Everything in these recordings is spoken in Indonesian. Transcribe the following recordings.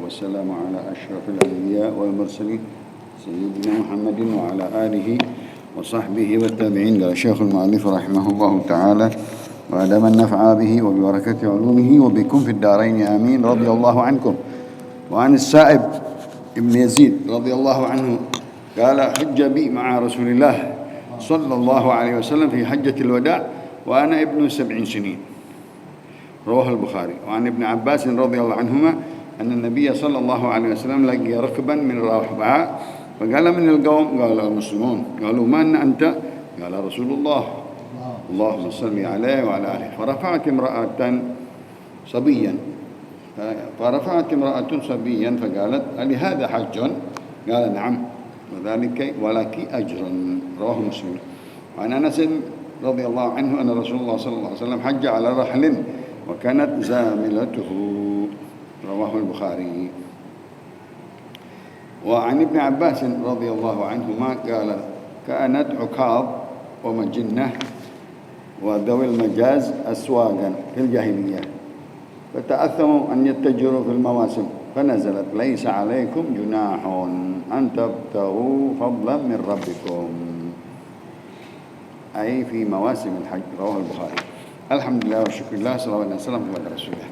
والسلام على أشرف الأنبياء والمرسلين سيدنا محمد وعلى آله وصحبه والتابعين. قال الشيخ المؤلف رحمه الله تعالى: وأدام النفع به وببركة علومه وبكم في الدارين آمين. رضي الله عنكم. وعن السائب ابن يزيد رضي الله عنه قال: حج بي مع رسول الله صلى الله عليه وسلم في حجة الوداع وأنا ابن 7 سنين. رواه البخاري. وعن ابن عباس رضي الله عنهما أن النبي صلى الله عليه وسلم لقي ركبا من الرحباء فقال: من القوم؟ قال: المسلمون. قالوا: من أنت؟ قال: رسول الله. اللهم صل عليه وعلى آله. فرفعت امرأة صبيا فقالت: ألهذا حج؟ قال: نعم، وذلك ولك أجر. رواه مسلم. وعن أنس رضي الله عنه أن رسول الله صلى الله عليه وسلم حج على رحل وكانت زاملته. رواه البخاري. وعن ابن عباس رضي الله عنهما قال: كانت عكاظ ومجنة وذوي المجاز أسواقا في الجاهلية فتأثموا أن يتجروا في المواسم فنزلت: ليس عليكم جناح أن تبتغوا فضلا من ربكم، أي في مواسم الحج. رواه البخاري. Alhamdulillah wa syukurillah, salawat dan salam kepada Rasulullah.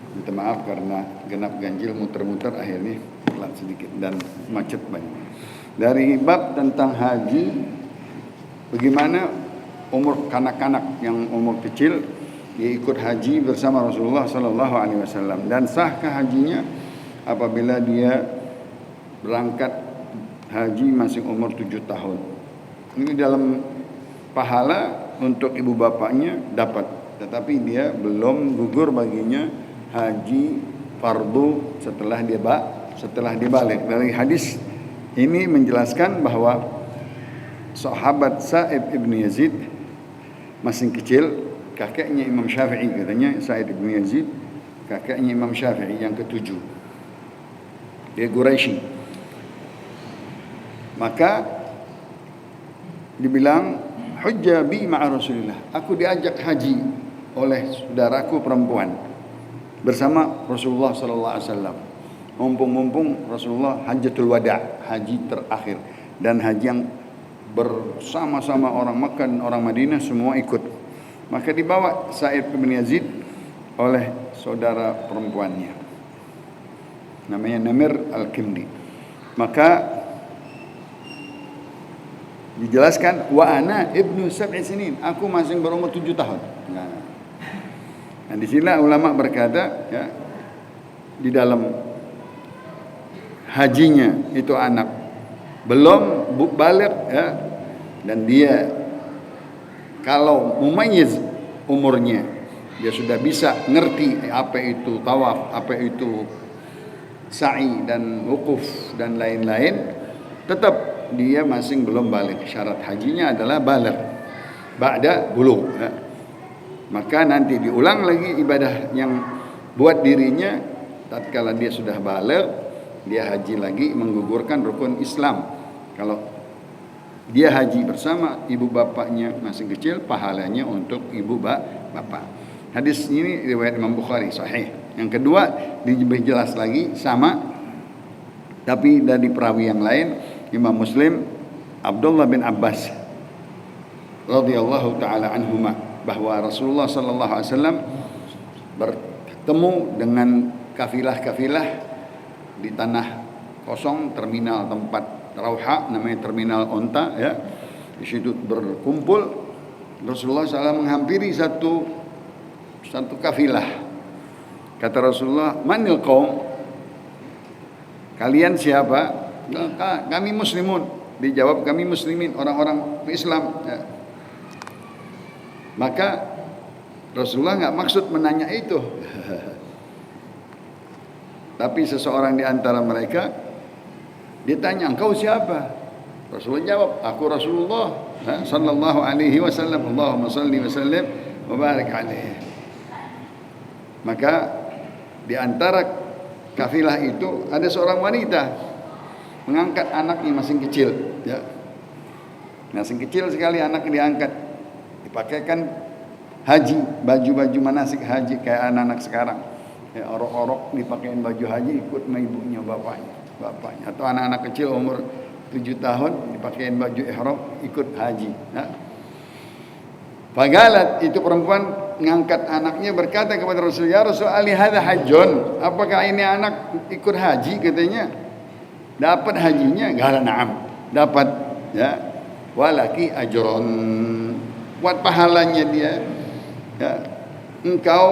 Minta maaf karena genap ganjil muter-muter akhirnya pelan sedikit dan macet banyak. Dari bab tentang haji, bagaimana umur kanak-kanak yang umur kecil dia ikut haji bersama Rasulullah sallallahu alaihi wasallam, dan sahkah hajinya apabila dia berangkat haji masih umur 7 tahun. Ini dalam pahala untuk ibu bapaknya dapat, tetapi dia belum gugur baginya haji fardu setelah dia balik. Dari hadis ini menjelaskan bahwa sahabat Sa'ib ibn Yazid masih kecil, kakeknya Imam Syafi'i, katanya Sa'ib ibn Yazid kakeknya Imam Syafi'i yang ke-7, dia Quraisy. Maka dibilang hujja bi ma'a Rasulillah, aku diajak haji oleh saudaraku perempuan bersama Rasulullah sallallahu alaihi wasallam. Mumpung Rasulullah hajjatul wada', haji terakhir, dan haji yang bersama-sama orang Makkah dan orang Madinah semua ikut. Maka dibawa Sa'id bin Yazid oleh saudara perempuannya, namanya Namir al-Kindi. Maka dijelaskan, wa ana ibnu 7 sinin, aku masih berumur 7 tahun. Nah, di sini ulama berkata, ya, di dalam hajinya itu anak belum balik, ya, dan dia kalau mumayyiz umurnya, dia sudah bisa ngerti apa itu tawaf, apa itu sa'i dan wukuf dan lain-lain, tetap dia masih belum balik. Syarat hajinya adalah balik ba'da bulugh, ya. Maka nanti diulang lagi ibadah yang buat dirinya tatkala dia sudah balik, dia haji lagi menggugurkan rukun Islam. Kalau dia haji bersama ibu bapaknya masih kecil, pahalanya untuk ibu bapak. Hadis ini riwayat Imam Bukhari sahih. Yang kedua lebih jelas lagi, sama tapi dari perawi yang lain, Imam Muslim, Abdullah bin Abbas radhiyallahu taala anhuma, bahwa Rasulullah sallallahu alaihi wasallam bertemu dengan kafilah-kafilah di tanah kosong, terminal tempat Rauha, namanya terminal onta, ya. Di situ berkumpul. Rasulullah SAW menghampiri satu kafilah. Kata Rasulullah, "Manil qaum?" Kalian siapa? Kami muslimun. Dijawab, kami muslimin, orang-orang Islam, ya. Maka Rasulullah nggak maksud menanya itu. Tapi seseorang di antara mereka ditanya, "Engkau siapa?" Rasulullah jawab, "Aku Rasulullah sallallahu alaihi wasallam. Allahumma salli wa sallim wa barik alaihi." Maka di antara kafilah itu ada seorang wanita mengangkat anaknya masih kecil, ya. Masih kecil sekali anaknya diangkat, dipakaikan haji, baju-baju manasik haji kayak anak-anak sekarang. Ya, orok-orok dipakein baju haji ikut sama ibunya bapaknya. Atau anak-anak kecil umur 7 tahun dipakein baju ihram ikut haji. Nah, Fagalat, itu perempuan ngangkat anaknya berkata kepada Rasul, ya Rasul, ali hadza hajjun, apakah ini anak ikut haji katanya? Dapat hajinya? Qala na'am, dapat, ya. Walaki ajrun, buat pahalanya dia, ya. Engkau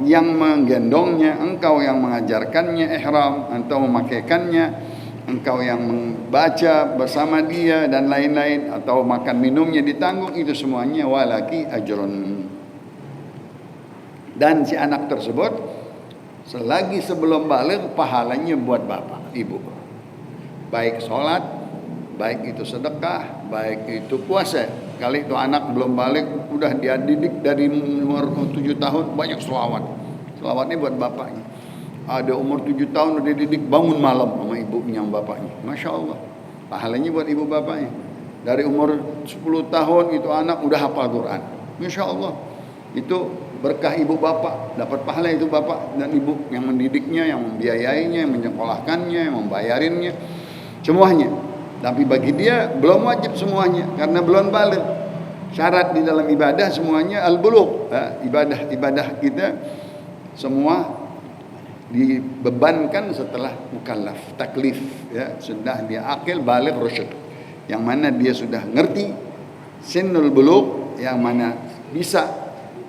yang menggendongnya, engkau yang mengajarkannya ihram atau memakaikannya, engkau yang membaca bersama dia dan lain-lain, atau makan minumnya ditanggung, itu semuanya walaki ajrun. Dan si anak tersebut selagi sebelum balik pahalanya buat bapak ibu, baik sholat, baik itu sedekah, baik itu puasa. Kali itu anak belum balik udah dia didik dari umur 7 tahun banyak selawatnya buat bapaknya. Ada umur 7 tahun udah didik bangun malam sama ibunya sama bapaknya. Masya Allah, pahalanya buat ibu bapaknya. Dari umur 10 tahun itu anak udah hafal Quran. Masya Allah, itu berkah ibu bapak, dapat pahala itu bapak dan ibu yang mendidiknya, yang membiayainya, yang menyekolahkannya, yang membayarinnya, semuanya. Tapi bagi dia belum wajib semuanya karena belum balik. Syarat di dalam ibadah semuanya al-bulugh. Ibadah kita semua dibebankan setelah mukallaf, taklif, ya, sudah dia akil balik rusyd, yang mana dia sudah ngerti sinnul bulugh, yang mana bisa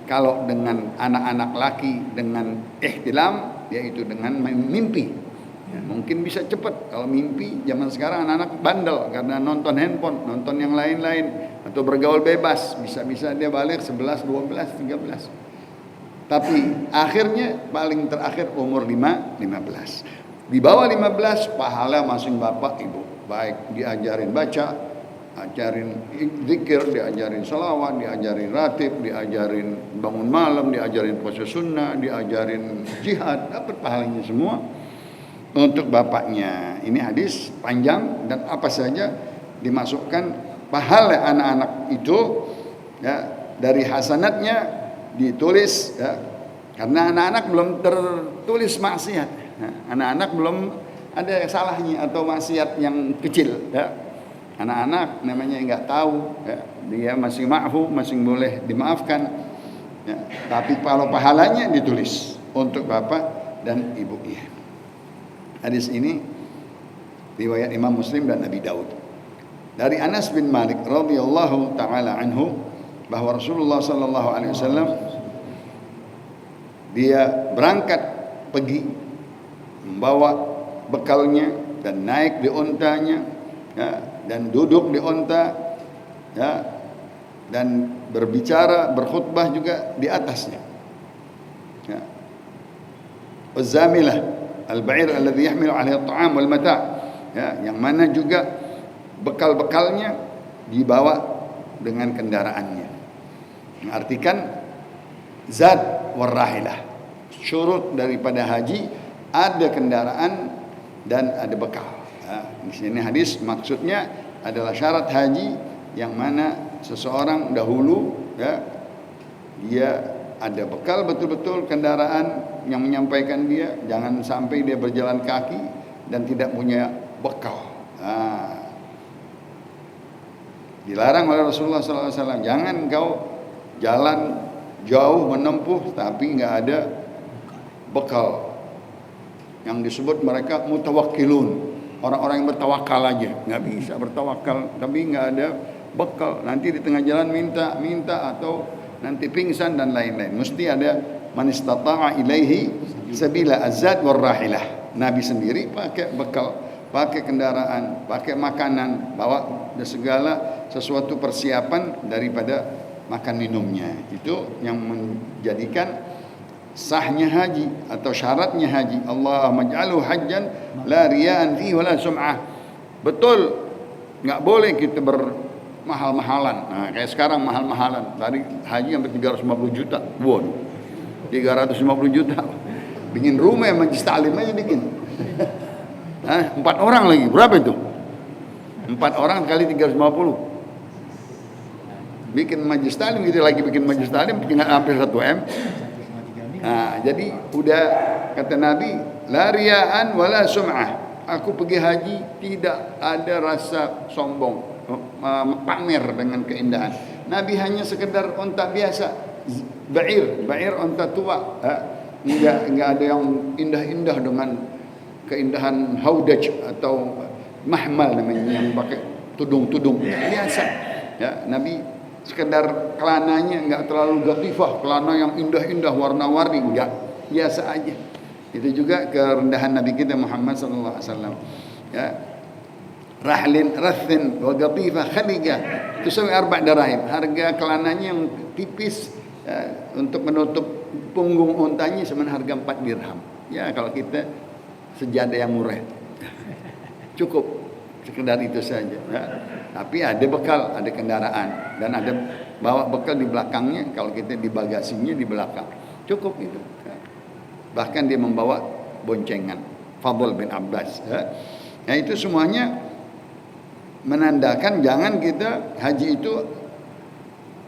kalau dengan anak-anak laki dengan ihtilam, yaitu dengan mimpi, ya, mungkin bisa cepat. Kalau mimpi zaman sekarang anak-anak bandel karena nonton handphone, nonton yang lain-lain, atau bergaul bebas, bisa-bisa dia balik 11, 12, 13. Tapi akhirnya paling terakhir umur 15. Di bawah 15 pahala masing bapak ibu. Baik diajarin baca, ajarin zikir, diajarin salawat, diajarin ratib, diajarin bangun malam, diajarin puasa sunnah, diajarin jihad, dapat pahalanya semua untuk bapaknya. Ini hadis panjang dan apa saja dimasukkan pahala anak-anak itu, ya, dari hasanatnya ditulis, ya, karena anak-anak belum tertulis maksiat, ya, anak-anak belum ada salahnya atau maksiat yang kecil, ya. Anak-anak namanya nggak tahu, ya, dia masih ma'fu, masih boleh dimaafkan, ya. Tapi kalau pahalanya ditulis untuk bapak dan ibunya. Hadis ini riwayat Imam Muslim dan Abi Daud. Dari Anas bin Malik radhiyallahu taala anhu, bahwa Rasulullah sallallahu alaihi wasallam dia berangkat pergi membawa bekalnya dan naik di untanya, ya, dan duduk di unta, ya, dan berbicara, berkhutbah juga di atasnya, ya. Wazamilah al-ba'ir alladhi yahmilu 'alaihi at-ta'am wal mata', ya, yang mana juga bekal-bekalnya dibawa dengan kendaraannya. Mengartikan zat warahilah, syurut daripada haji ada kendaraan dan ada bekal. Di sini hadis maksudnya adalah syarat haji yang mana seseorang dahulu, ya, dia ada bekal betul-betul kendaraan yang menyampaikan dia, jangan sampai dia berjalan kaki dan tidak punya bekal. Dilarang oleh Rasulullah SAW, jangan kau jalan jauh menempuh tapi nggak ada bekal. Yang disebut mereka mutawakkilun, orang-orang yang bertawakal aja, nggak bisa bertawakal tapi nggak ada bekal. Nanti di tengah jalan minta atau nanti pingsan dan lain-lain. Mesti ada man istata'a ilaihi sabila, azad warahilah. Nabi sendiri pakai bekal, pakai kendaraan, pakai makanan, bawa segala sesuatu persiapan daripada makan minumnya. Itu yang menjadikan sahnya haji atau syaratnya haji. Allahumma ij'alhu hajjan la riya'an fihi wala sum'ah. Betul, enggak boleh kita bermahal-mahalan. Nah, kayak sekarang mahal-mahalan. Tadi haji sampai 350 juta. Won. 350 juta. Bikin rumah majlis taklim aja bikin. 4 orang lagi. Berapa itu? 4 orang kali 350. Bikin majlis taklim gitu, lagi bikin majlis taklim tinggal hampir 1 M. Nah, jadi udah kata Nabi, la riya'an wala sum'ah. Aku pergi haji tidak ada rasa sombong, pamer dengan keindahan. Nabi hanya sekedar unta biasa, ba'ir unta tua. Enggak ada yang indah-indah dengan keindahan haudaj atau mahmal namanya, yang pakai tudung-tudung biasa. Ya, Nabi sekedar kelananya enggak terlalu gatifah, kelana yang indah-indah warna-warni, enggak, biasa aja. Itu juga kerendahan Nabi kita Muhammad sallallahu alaihi wasallam. Ya. Rahlin rathin wa gatifa khaliga tusawi 4 dirham. Harga kelananya yang tipis untuk menutup punggung untanya cuma harga 4 dirham. Ya, kalau kita sejadah yang murah. Cukup sekedar itu saja. Ya. Tapi ada bekal, ada kendaraan dan ada bawa bekal di belakangnya. Kalau kita di bagasinya di belakang. Cukup itu. Bahkan dia membawa boncengan. Fadl bin Abbas. Ya, itu semuanya menandakan jangan kita haji itu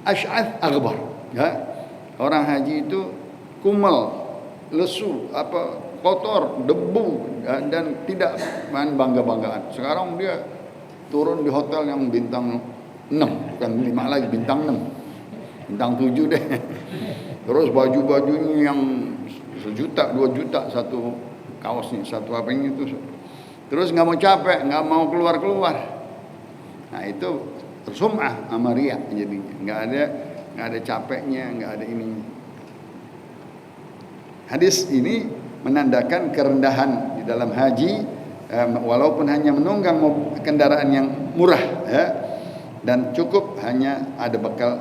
asy'ath aghbar. Ya. Orang haji itu kumal, lesu, kotor, debu dan tidak main bangga-banggaan. Sekarang dia turun di hotel yang bintang 6, bukan 5 lagi, bintang 6. Bintang 7 deh. Terus baju-bajunya yang 1 juta, 2 juta satu kaosnya, satu apa ini itu. Terus nggak mau capek, nggak mau keluar. Nah itu sum'ah amaria jadinya. Nggak ada capeknya, nggak ada ininya. Hadis ini menandakan kerendahan di dalam haji, walaupun hanya menunggang kendaraan yang murah, ya, dan cukup hanya ada bekal,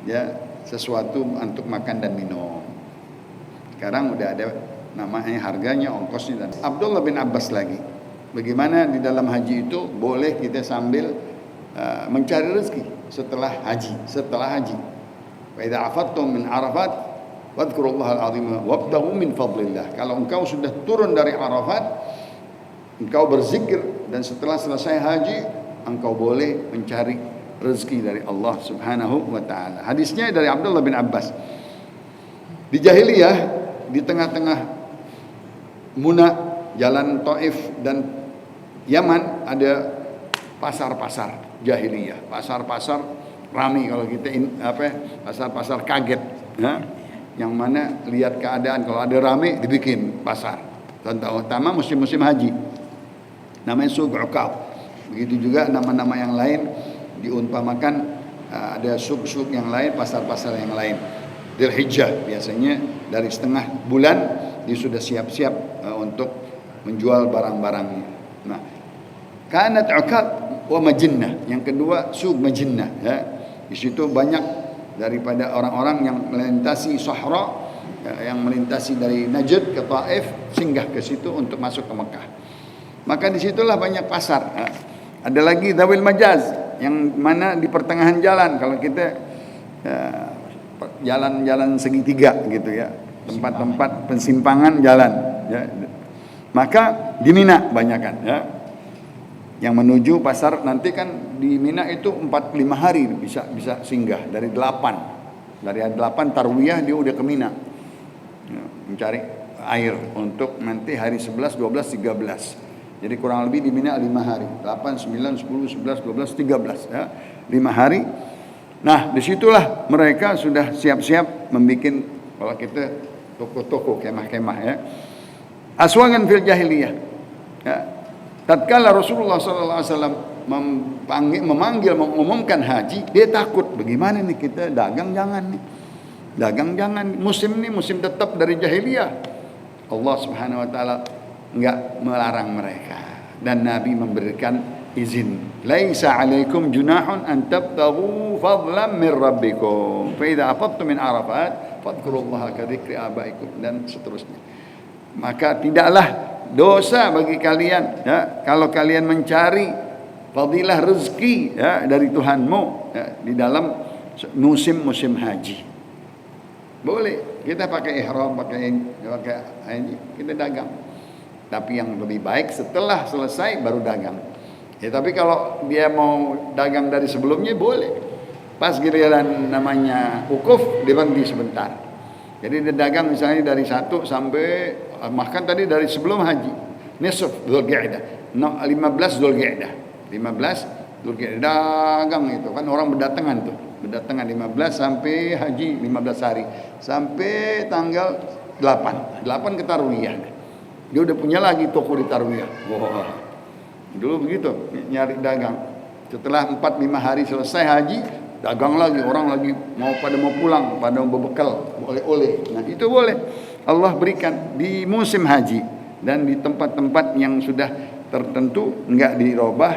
ya, sesuatu untuk makan dan minum. Sekarang udah ada namanya, harganya, ongkosnya. Dan Abdullah bin Abbas lagi, bagaimana di dalam haji itu boleh kita sambil mencari rezeki setelah haji. Wa idza afattum min Arafat wadhkurullahal azim wabtaghu min fadlillah. Kalau engkau sudah turun dari Arafat, engkau berzikir, dan setelah selesai haji engkau boleh mencari rezeki dari Allah Subhanahu wa taala. Hadisnya dari Abdullah bin Abbas. Di jahiliyah, di tengah-tengah Muna, jalan Taif dan Yaman, ada pasar-pasar jahiliyah, pasar-pasar ramai. Kalau kita pasar-pasar kaget, ya? Yang mana lihat keadaan, kalau ada ramai dibikin pasar. Contoh utama musim-musim haji, namanya Suq Uqab. Begitu juga nama-nama yang lain diumpamakan, ada suq-suq yang lain, pasar-pasar yang lain. Dzulhijjah biasanya dari setengah bulan dia sudah siap-siap untuk menjual barang-barangnya. Nah, kanat Uqab wa Majinnah. Yang kedua Suq Majinnah, ya. Di situ banyak daripada orang-orang yang melintasi Sahra, ya, yang melintasi dari Najd ke Taif, singgah ke situ untuk masuk ke Mekah. Maka disitulah banyak pasar. Ya. Ada lagi Dzawil Majaz, yang mana di pertengahan jalan. Kalau kita jalan-jalan segitiga gitu, ya, tempat-tempat pensimpangan jalan, ya. Maka di Mina banyakan, ya, yang menuju pasar. Nanti kan di Mina itu 45 hari bisa singgah, dari 8 tarwiyah dia udah ke Mina, ya, mencari air untuk nanti hari 11, 12, 13. Jadi kurang lebih di Mina 5 hari, 8, 9, 10, 11, 12, 13, ya, 5 hari. Nah, disitulah mereka sudah siap-siap membuat, kalau kita toko-toko, kemah-kemah, ya, aswangan fil jahiliyah. Ya. Tatkala Rasulullah SAW mengumumkan haji, dia takut, bagaimana nih kita dagang jangan, musim ini musim tetap dari jahiliyah. Allah Subhanahu wa taala enggak melarang mereka, dan Nabi memberikan izin. Laisa alaikum junahun an tabtaghu fadlan min rabbikum fa idza afattum min Arafat fadhkurullaha ka dzikri abaikum, dan seterusnya. Maka tidaklah dosa bagi kalian, ya, kalau kalian mencari fadilah rezeki, ya, dari Tuhanmu, ya, di dalam musim haji. Boleh kita pakai ihram, pakai haji, kita dagang. Tapi yang lebih baik setelah selesai baru dagang. Ya, tapi kalau dia mau dagang dari sebelumnya boleh. Pas giliran namanya wukuf, dia berhenti sebentar. Jadi dia dagang misalnya dari 1 sampai Bahkan tadi dari sebelum haji, nisf Dzulqa'dah, 15 Dzulqa'dah. 15 Dzulqa'dah dagang itu kan orang berdatangan tuh. Berdatangan 15 sampai haji 15 hari. Sampai tanggal 8 ke Tarwiyah. Dia udah punya lagi toko di Tarwiyah. Wah. Dulu begitu, nyari dagang. Setelah 4-5 hari selesai haji, dagang lagi, orang lagi mau pulang, pada mau berbekal oleh-oleh. Nah, itu boleh Allah berikan di musim haji dan di tempat-tempat yang sudah tertentu, enggak dirubah,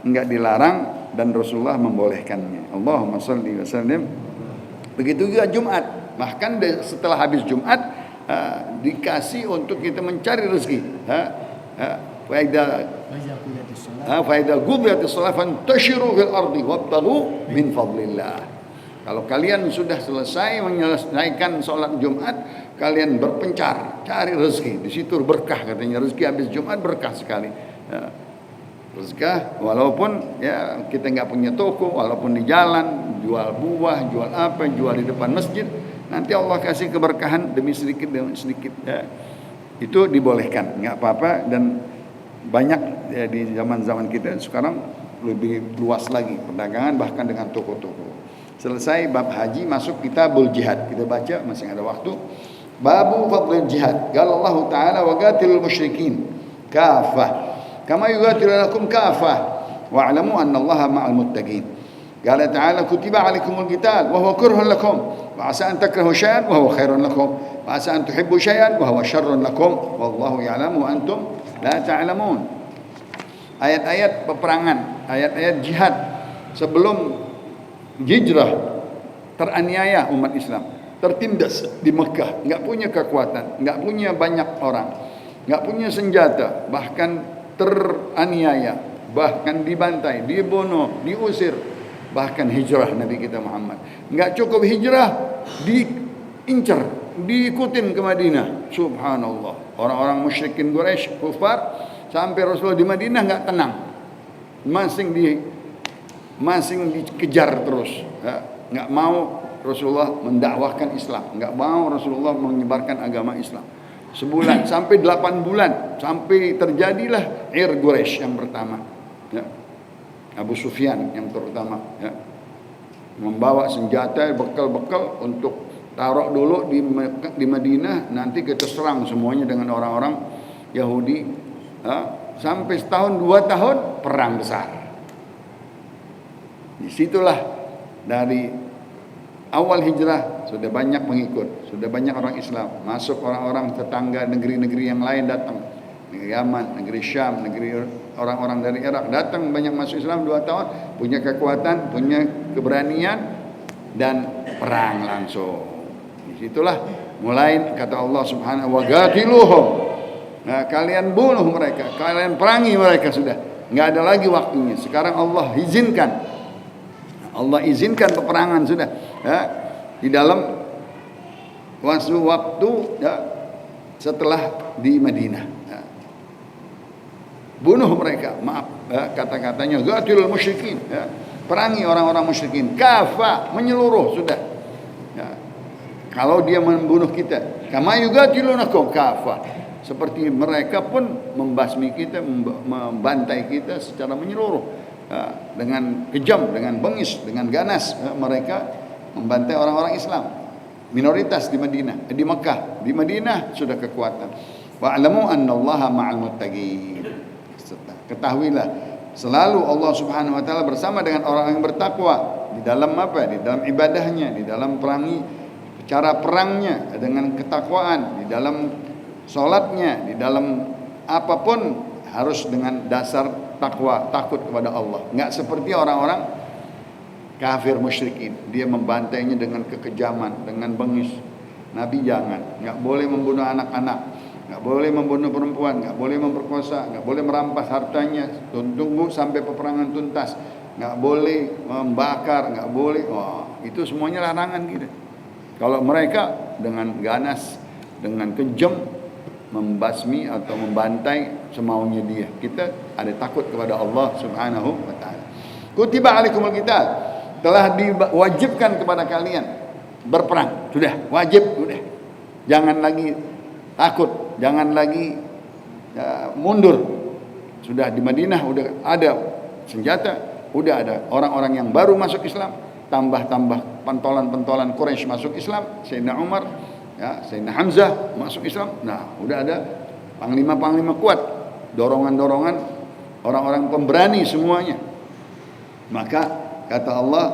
enggak dilarang, dan Rasulullah membolehkannya. Allahumma shalli wa sallim. Begitu juga Jumat. Bahkan setelah habis Jumat dikasih untuk kita mencari rezeki. Faida qudiyatis shalah fantashiru fil ardi wabtaghu min fadlillah. Kalau kalian sudah selesai menyelesaikan sholat Jumat, kalian berpencar cari rezeki. Di situ berkah katanya, rezeki habis Jumat berkah sekali. Rezeki walaupun ya kita nggak punya toko, walaupun di jalan jual buah, jual apa, jual di depan masjid, nanti Allah kasih keberkahan demi sedikit demi sedikit. Ya. Itu dibolehkan, nggak apa-apa, dan banyak ya, di zaman kita sekarang lebih luas lagi perdagangan, bahkan dengan toko-toko. Selesai bab haji, masuk kitabul jihad. Kita baca, masih ada waktu. Babu fadlil jihad. Qala Allah Ta'ala wa qatilul musyrikin kafah kama yuqatilunakum kafah wa'lamu anna Allaha ma'al muttaqin. Qala Ta'ala kutiba 'alaikumul qital wa huwa kurhun lakum wa 'asa an takrahu syai'an wa huwa khairun lakum wa 'asa an tuhibbu syai'an wa huwa syarrun lakum wallahu ya'lamu antum la ta'lamun. Ayat-ayat peperangan, ayat-ayat jihad sebelum hijrah, teraniaya umat Islam, tertindas di Mekah, enggak punya kekuatan, enggak punya banyak orang, enggak punya senjata, bahkan teraniaya, bahkan dibantai, dibunuh, diusir, bahkan hijrah Nabi kita Muhammad. Enggak cukup hijrah, diincar, diikutin ke Madinah. Subhanallah. Orang-orang musyrikin Quraisy, kufar, sampai Rasulullah di Madinah enggak tenang. Masing dikejar terus. Enggak mau Rasulullah mendakwahkan Islam, enggak mau Rasulullah menyebarkan agama Islam. Sebulan sampai 8 bulan, sampai terjadilah Quraisy yang pertama. Ya. Abu Sufyan yang terutama, ya. Membawa senjata, bekal-bekal untuk taruh dulu di Madinah, nanti kita serang semuanya dengan orang-orang Yahudi. Sampai setahun 2 tahun perang besar. Disitulah dari awal hijrah sudah banyak pengikut, sudah banyak orang Islam, masuk orang-orang tetangga negeri-negeri yang lain datang, negeri Yaman, negeri Syam, negeri orang-orang dari Irak datang banyak masuk Islam 2 tahun, punya kekuatan, punya keberanian, dan perang langsung. Disitulah mulai kata Allah Subhanahu wa qatiluhum. Nah, kalian bunuh mereka, kalian perangi mereka, sudah nggak ada lagi waktunya. Sekarang Allah izinkan peperangan sudah, ya, di dalam waktu ya, setelah di Madinah, ya. Bunuh mereka, maaf, ya, kata-katanya qatilul musyrikin, ya. Perangi orang-orang musyrikin, kafa, menyeluruh sudah, ya. Kalau dia membunuh kita, kama yuqatilunakum kafa, seperti mereka pun membasmi kita, membantai kita secara menyeluruh, ya, dengan kejam, dengan bengis, dengan ganas, ya, mereka membantai orang-orang Islam minoritas di Madinah, di Mekah. Di Madinah sudah kekuatan. Wa'lamu annallaha ma'al muttaqin. Ketahuilah selalu Allah Subhanahu wa taala bersama dengan orang yang bertakwa di dalam apa? Di dalam ibadahnya, di dalam cara perangnya dengan ketakwaan, di dalam salatnya, di dalam apapun harus dengan dasar takwa, takut kepada Allah. Enggak seperti orang-orang kafir musyrikin, dia membantainya dengan kekejaman, dengan bengis. Nabi jangan, enggak boleh membunuh anak-anak, enggak boleh membunuh perempuan, enggak boleh memperkosa, enggak boleh merampas hartanya, tunggu sampai peperangan tuntas, enggak boleh membakar, enggak boleh. Itu semuanya larangan gitu. Kalau mereka dengan ganas, dengan kejam membasmi atau membantai semaunya dia, kita ada takut kepada Allah Subhanahu wa taala. Kutiba alaikumul qital, telah diwajibkan kepada kalian berperang, sudah wajib, sudah. Jangan lagi takut. jangan lagi mundur. Sudah di Madinah udah ada senjata, udah ada orang-orang yang baru masuk Islam, tambah pentolan-pentolan Quraisy masuk Islam, Sayyidina Umar, ya, Sayyidina Hamzah masuk Islam. Nah, udah ada panglima-panglima kuat, dorongan-dorongan orang-orang pemberani semuanya. Maka kata Allah,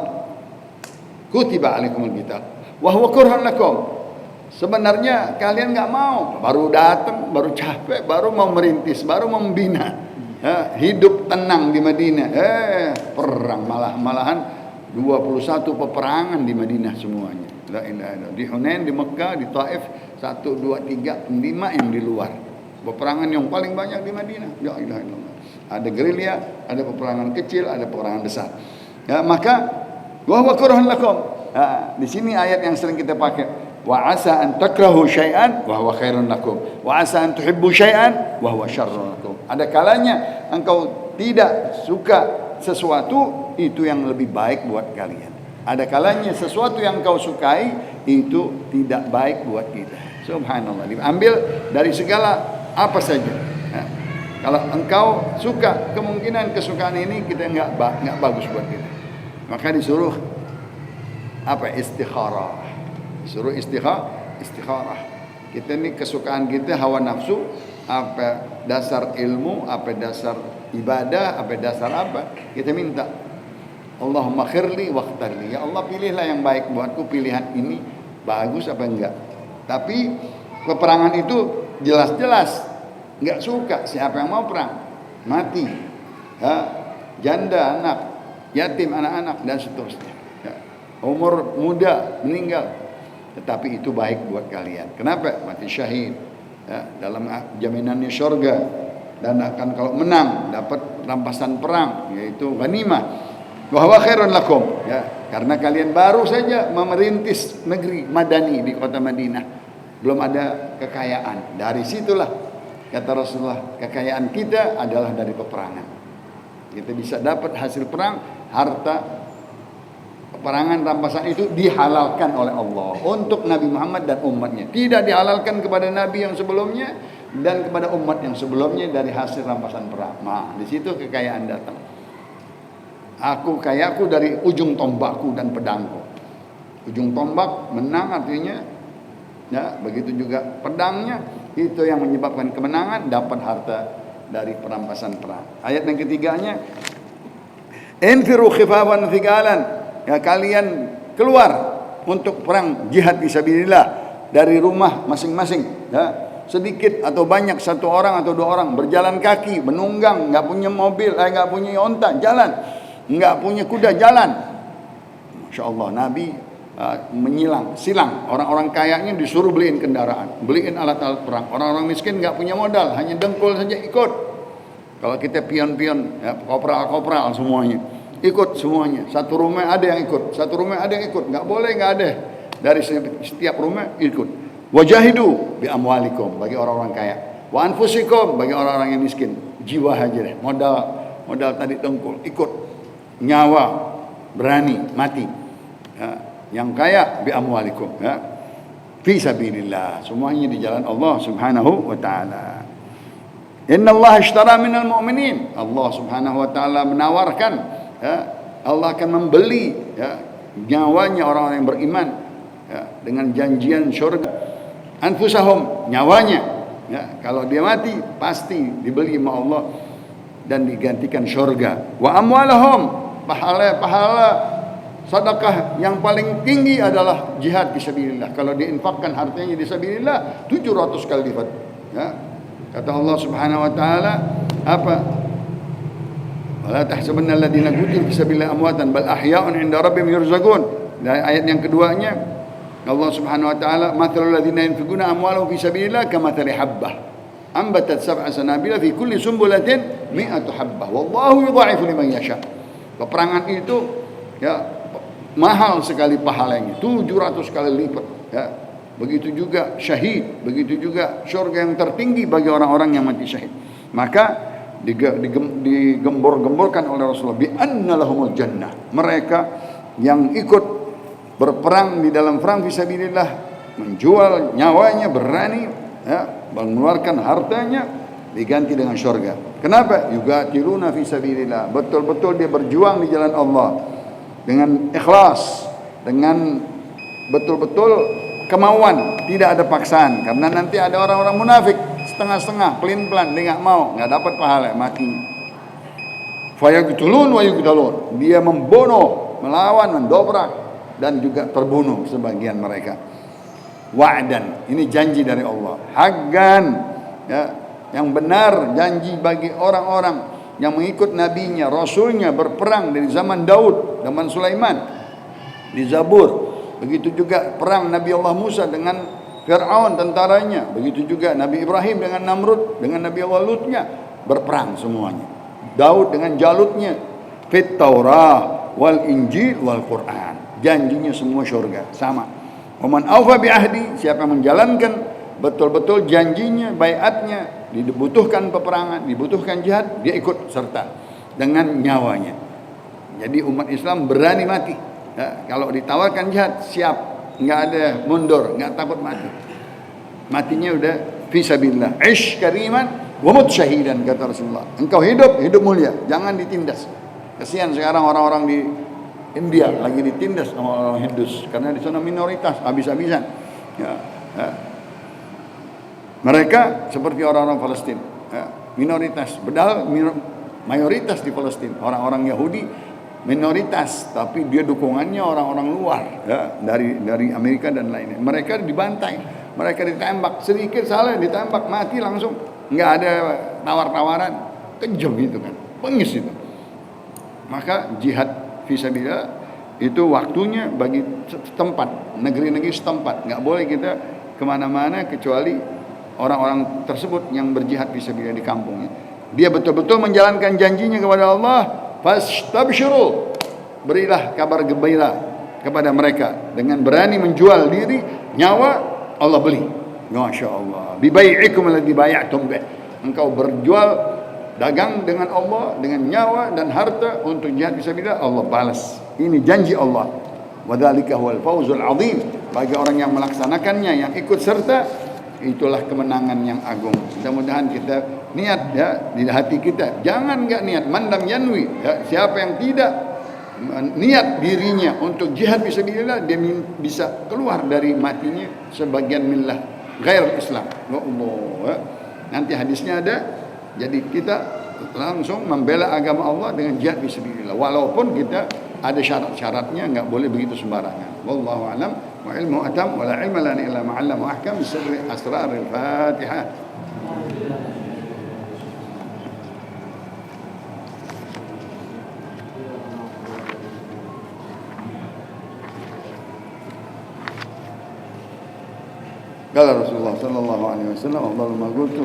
kutiba alaikumul qital wa huwa kurhan lakum. Sebenarnya kalian nggak mau, baru datang, baru capek, baru mau merintis, baru mau membina, hidup tenang di Madinah. Perang malahan 21 peperangan di Madinah semuanya. La ilaha illallah. Di Hunain, di Mekah, di Taif 1, 2, 3, 5 yang di luar. Peperangan yang paling banyak di Madinah. La ilaha illallah. Ada gerilya, ada peperangan kecil, ada peperangan besar. Ya, maka wa huwa kurhan lakum. Di sini ayat yang sering kita pakai. Wa asa an takrahu syai'an wa huwa khairun lakum wa asa an tuhibbu syai'an wa huwa syarrun lakum. Ada kalanya engkau tidak suka sesuatu, itu yang lebih baik buat kalian. Ada kalanya sesuatu yang kau sukai itu tidak baik buat kita. Subhanallah. Diambil dari segala apa saja. Kalau engkau suka, kemungkinan kesukaan ini kita enggak bagus buat kita. Maka disuruh apa? Istikharah. Suruh istikharah. Kita ini kesukaan kita hawa nafsu, apa dasar ilmu, apa dasar ibadah, apa dasar apa, kita minta Allahumma khirli waqtarli, ya Allah pilihlah yang baik buatku, pilihan ini bagus apa enggak. Tapi peperangan itu jelas-jelas enggak suka. Siapa yang mau perang mati, janda anak, yatim anak-anak dan seterusnya, umur muda meninggal. Tetapi itu baik buat kalian. Kenapa? Mati syahid, dalam jaminannya syurga, dan akan kalau menang dapat rampasan perang, yaitu ghanimah. Wa huwa khairun lakum, ya, karena kalian baru saja memerintis negeri Madani di kota Madinah, belum ada kekayaan. Dari situlah kata Rasulullah, kekayaan kita adalah dari peperangan. Kita bisa dapat hasil perang, harta peperangan rampasan itu dihalalkan oleh Allah untuk Nabi Muhammad dan umatnya. Tidak dihalalkan kepada Nabi yang sebelumnya dan kepada umat yang sebelumnya dari hasil rampasan perang. Nah, di situ kekayaan datang. Kayaku dari ujung tombakku dan pedangku. Ujung tombak menang artinya, ya, begitu juga pedangnya, itu yang menyebabkan kemenangan, dapat harta dari perampasan perang. Ayat yang ketiganya, infiru khifafan thiqalan. Ya, kalian keluar untuk perang jihad fisabilillah dari rumah masing-masing, ya, sedikit atau banyak, 1 orang atau 2 orang, berjalan kaki, menunggang, nggak punya mobil, nggak punya onta, jalan, nggak punya kuda, jalan. Masya Allah, Nabi silang. Orang-orang kayanya disuruh beliin kendaraan, beliin alat-alat perang. Orang-orang miskin nggak punya modal, hanya dengkul saja ikut. Kalau kita pion-pion, ya, kopral semuanya ikut semuanya. Satu rumah ada yang ikut, satu rumah ada yang ikut. Nggak boleh nggak ada. Dari setiap rumah ikut. Wajahidu bi amwalikum bagi orang-orang kaya. Wa anfusikum bagi orang-orang yang miskin. Jiwa aja deh. Modal tadi dengkul, ikut. Nyawa, berani, mati. Ya. Yang kaya bi amwalikum. Ya. Fi sabilillah. Semuanya di jalan Allah Subhanahu wa taala. Inna Allah ishtara minal mu'minin. Allah Subhanahu wa taala menawarkan, ya, Allah akan membeli, ya, nyawanya orang-orang yang beriman, ya, dengan janjian syurga. Anfusahum, nyawanya, ya, kalau dia mati pasti dibeli sama Allah dan digantikan syurga. Wa amwalahum, pahala sedekah yang paling tinggi adalah jihad fisabilillah. Kalau diinfakkan hartanya di sabilillah 700 kali lipat, ya. Kata Allah Subhanahu wa taala apa? Wala tahsabanna alladziina qutilu fi sabilillahi amwatan bal ahya'un 'inda rabbihim yurzaqun. Dan ayat yang keduanya Allah Subhanahu wa taala, mathalul ladziina yunfiquna amwalahum fi sabilillah kamathali habbah ambatat sab'a sanabila fi kulli sumbulatin mi'atu habbah wallahu yudha'ifu liman yasha. Peperangan itu, ya, mahal sekali pahalanya, 700 kali lipat, ya. Begitu juga syahid, begitu juga surga yang tertinggi bagi orang-orang yang mati syahid. Maka digembor-gemborkan oleh Rasulullah bi anna lahumul jannah. Mereka yang ikut berperang di dalam perang fisabilillah, menjual nyawanya, berani, ya, mengeluarkan hartanya diganti dengan surga. Kenapa? Yugatiruna fi sabilillah. Betul-betul dia berjuang di jalan Allah dengan ikhlas, dengan betul-betul kemauan, tidak ada paksaan. Karena nanti ada orang-orang munafik setengah-setengah, pelin-pelan, dia nggak mau, nggak dapat pahala, mati. Fayaqtulun wa yuqtalun. Dia membunuh, melawan, mendobrak, dan juga terbunuh sebagian mereka. Wa'dan, ini janji dari Allah. Haqqan, ya, yang benar, janji bagi orang-orang yang mengikut nabinya, rasulnya, berperang dari zaman Daud, zaman Sulaiman di Zabur. Begitu juga perang Nabi Allah Musa dengan Fir'aun tentaranya. Begitu juga Nabi Ibrahim dengan Namrud, dengan Nabi Allah Lutnya, berperang semuanya. Daud dengan Jalutnya, fit Taurah wal Injil wal Quran. Janjinya semua syurga, sama. Waman awfa bi ahdi, siapa yang menjalankan betul-betul janjinya, baiatnya, dibutuhkan peperangan, dibutuhkan jihad, dia ikut serta dengan nyawanya. Jadi umat Islam berani mati. Ya, kalau ditawarkan jihad, siap, nggak ada mundur, nggak takut mati. Matinya udah fisabilillah. Ish kariman wa mut syahidan, kata Rasulullah. Engkau hidup mulia, jangan ditindas. Kasihan sekarang orang-orang di India lagi ditindas sama orang Hindus karena di sana minoritas habis-habisan. Ya, ya. Mereka seperti orang-orang Palestina, ya, minoritas. Padahal mayoritas di Palestina orang-orang Yahudi minoritas, tapi dia dukungannya orang-orang luar, ya, dari Amerika dan lainnya. Mereka dibantai, mereka ditembak, sedikit salah ditembak mati langsung, nggak ada tawar-tawaran, kejam gitu kan, bengis itu. Maka jihad fisabilillah itu waktunya bagi setempat, negeri-negeri setempat. Nggak boleh kita kemana-mana kecuali orang-orang tersebut yang berjihad fisabilillah di kampungnya. Dia betul-betul menjalankan janjinya kepada Allah. Fastabshiru, berilah kabar gembira kepada mereka dengan berani menjual diri, nyawa, Allah beli. Masya Allah. Bibai'ikum alladzi bay'atum bih. Engkau berjual dagang dengan Allah, dengan nyawa dan harta untuk jihad fisabilillah, Allah balas. Ini janji Allah. Wa dzalika huwal fawzul 'adzim. Bagi orang yang melaksanakannya, yang ikut serta, itulah kemenangan yang agung. Mudah-mudahan kita niat, ya, di hati kita. Jangan enggak niat, mandam yanwi, ya, siapa yang tidak niat dirinya untuk jihad fisabilillah, dia bisa keluar dari matinya sebagian millah ghair Islam. Allah, ya. Nanti hadisnya ada. Jadi kita langsung membela agama Allah dengan jihad fisabilillah. Walaupun kita ada syarat-syaratnya, enggak boleh begitu sembarangan. Wallahu a'lam wa ilmu atam wa la ilma lana illa ma 'allama wa ahkam sirri asraril Fatihah. Qala Rasulullah sallallahu alaihi wasallam, afdalu ma qultu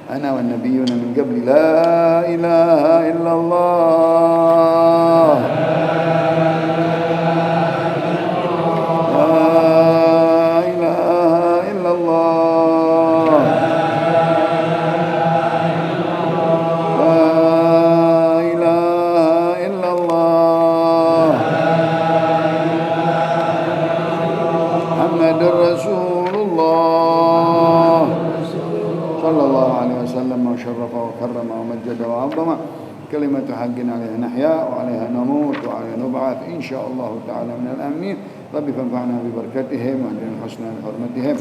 ana wan nabiyyuna min qabli la ilaha illallah. كلمة حق عليها نحيا وعليها نموت وعليها نبعث إن شاء الله تعالى من الآمنين. رب فانفعنا ببركتهم وأجرنا الحسنى بحرمتهم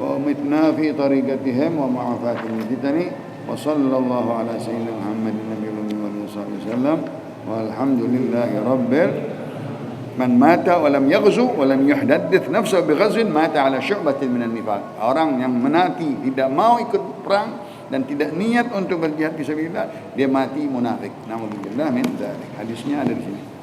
وأمتنا في طريقتهم ومعافاة الفتن وصلى الله على سيدنا محمد النبي الأمي وصحبه وسلم والحمد لله رب من مات ولم يغزو ولم يحدث نفسه بغزو مات على شعبة من النفاق. Orang yang menati tidak mau ikut perang dan tidak niat untuk berjihad fisabilillah, dia mati munafik. Naudzubillah min dzalik. Hadisnya ada di sini.